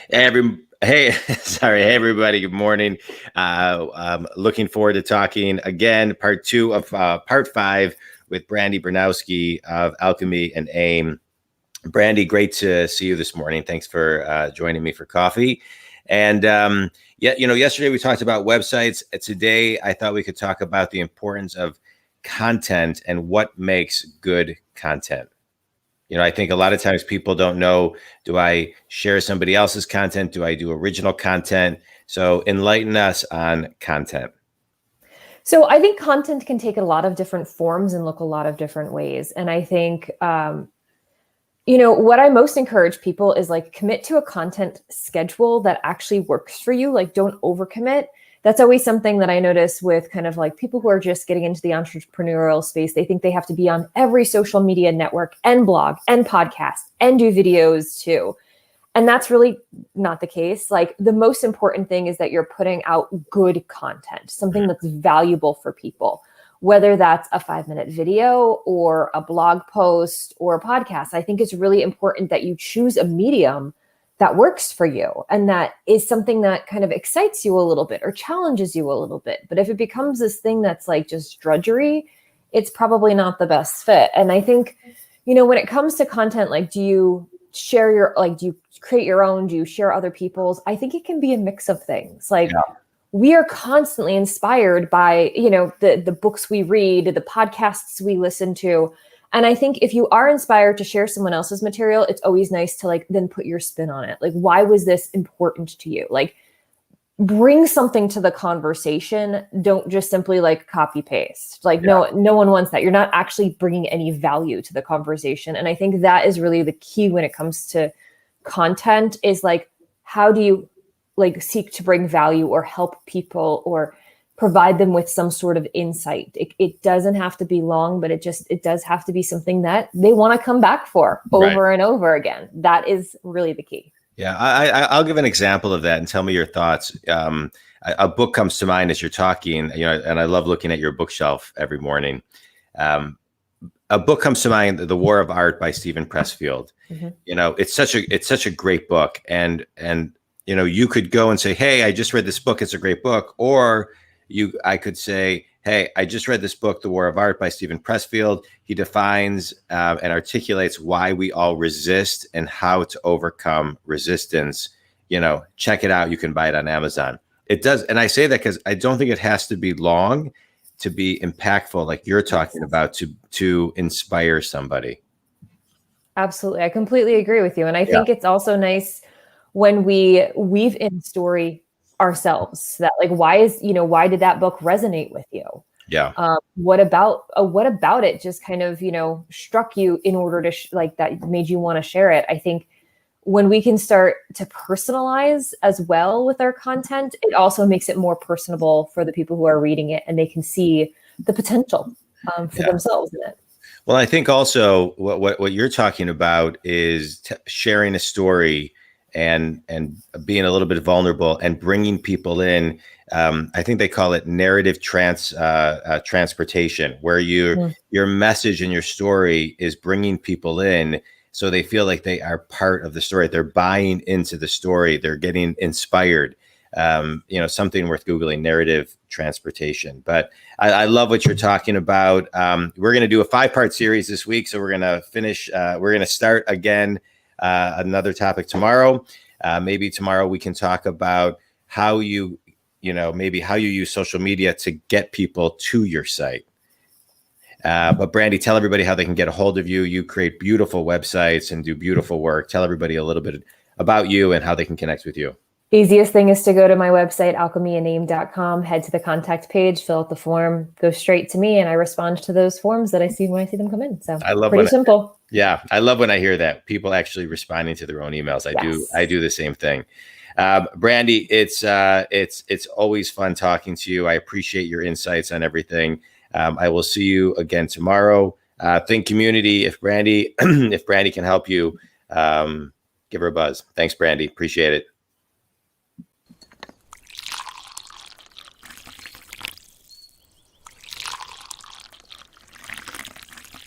Hey everybody. Good morning. I'm looking forward to talking again, part 2 of part 5 with Brandi Bernoskie of Alchemy+Aim. Brandi, great to see you this morning. Thanks for joining me for coffee. And yesterday we talked about websites. Today I thought we could talk about the importance of content and what makes good content. I think a lot of times people don't know, do I share somebody else's content? Do I do original content? So enlighten us on content. So I think content can take a lot of different forms and look a lot of different ways. And I think, what I most encourage people is commit to a content schedule that actually works for you. Don't overcommit. That's always something that I notice with kind of people who are just getting into the entrepreneurial space. They think they have to be on every social media network and blog and podcast and do videos too. And that's really not the case. The most important thing is that you're putting out good content, something that's valuable for people, whether that's a 5-minute video or a blog post or a podcast. I think it's really important that you choose a medium that works for you and that is something that kind of excites you a little bit or challenges you a little bit. But if it becomes this thing that's just drudgery, it's probably not the best fit. And I think, when it comes to content, do you share do you create your own? Do you share other people's? I think it can be a mix of things. We are constantly inspired by, the books we read, the podcasts we listen to. And I think if you are inspired to share someone else's material, it's always nice to then put your spin on it. Why was this important to you? Bring something to the conversation. Don't just simply copy paste. No one wants that. You're not actually bringing any value to the conversation. And I think that is really the key when it comes to content is how do you seek to bring value or help people or provide them with some sort of insight. It doesn't have to be long, but it does have to be something that they want to come back for over and over again. That is really the key. Yeah, I'll give an example of that and tell me your thoughts. A book comes to mind as you're talking, and I love looking at your bookshelf every morning. A book comes to mind, The War of Art by Steven Pressfield. Mm-hmm. It's such a great book. And you could go and say, hey, I just read this book. It's a great book. Or I could say, hey, I just read this book, The War of Art by Steven Pressfield. He defines and articulates why we all resist and how to overcome resistance. Check it out. You can buy it on Amazon. It does. And I say that because I don't think it has to be long to be impactful, like you're talking about, to inspire somebody. Absolutely. I completely agree with you. And I think it's also nice when we weave in story ourselves that why did that book resonate with you? Yeah. What about it just kind of, struck you in order to that made you want to share it? I think when we can start to personalize as well with our content, it also makes it more personable for the people who are reading it, and they can see the potential for themselves in it. Well, I think also what you're talking about is sharing a story and being a little bit vulnerable and bringing people in. I think they call it narrative transportation, where your message and your story is bringing people in so they feel like they are part of the story. They're buying into the story. They're getting inspired. Something worth Googling, narrative transportation. But I love what you're talking about. We're going to do a 5-part series this week. So we're going to finish. We're going to start again another topic tomorrow. Maybe tomorrow we can talk about how you use social media to get people to your site. But Brandi, tell everybody how they can get a hold of you. You create beautiful websites and do beautiful work. Tell everybody a little bit about you and how they can connect with you. Easiest thing is to go to my website, alchemy+Aim.com, head to the contact page, fill out the form, go straight to me, and I respond to those forms that I see when I see them come in. So pretty simple. I love when I hear that, people actually responding to their own emails. I do the same thing. Brandi, it's always fun talking to you. I appreciate your insights on everything. I will see you again tomorrow. Think community. If Brandi can help you, give her a buzz. Thanks, Brandi. Appreciate it.